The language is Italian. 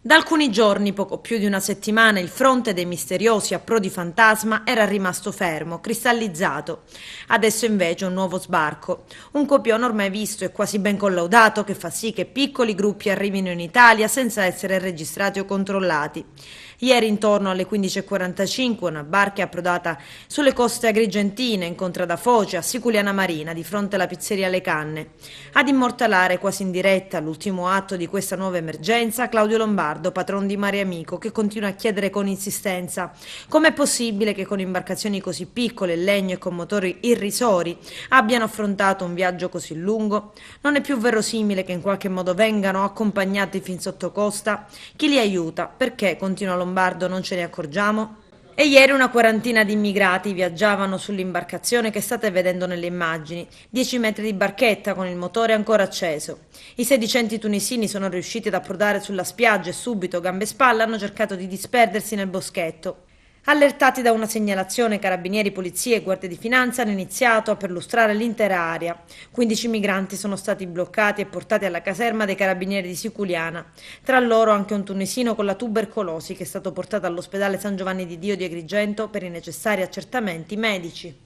Da alcuni giorni, poco più di una settimana, il fronte dei misteriosi approdi fantasma era rimasto fermo, cristallizzato. Adesso invece un nuovo sbarco, un copione ormai visto e quasi ben collaudato che fa sì che piccoli gruppi arrivino in Italia senza essere registrati o controllati. Ieri intorno alle 15:45 una barca è approdata sulle coste agrigentine in contrada Foce a Siculiana Marina, di fronte alla pizzeria Le Canne. Ad immortalare quasi in diretta l'ultimo atto di questa nuova emergenza, Claudio Lombardo, patron di Mare Amico, che continua a chiedere con insistenza com'è possibile che con imbarcazioni così piccole, in legno e con motori irrisori, abbiano affrontato un viaggio così lungo. Non è più verosimile che in qualche modo vengano accompagnati fin sotto costa? Chi li aiuta? Perché, continua Lombardo, non ce ne accorgiamo? E ieri una quarantina di immigrati viaggiavano sull'imbarcazione che state vedendo nelle immagini, 10 metri di barchetta con il motore ancora acceso. I sedicenti tunisini sono riusciti ad approdare sulla spiaggia e subito, gambe e spalle, hanno cercato di disperdersi nel boschetto. Allertati da una segnalazione, carabinieri, polizie e guardie di finanza hanno iniziato a perlustrare l'intera area. 15 migranti sono stati bloccati e portati alla caserma dei carabinieri di Siculiana. Tra loro anche un tunisino con la tubercolosi che è stato portato all'ospedale San Giovanni di Dio di Agrigento per i necessari accertamenti medici.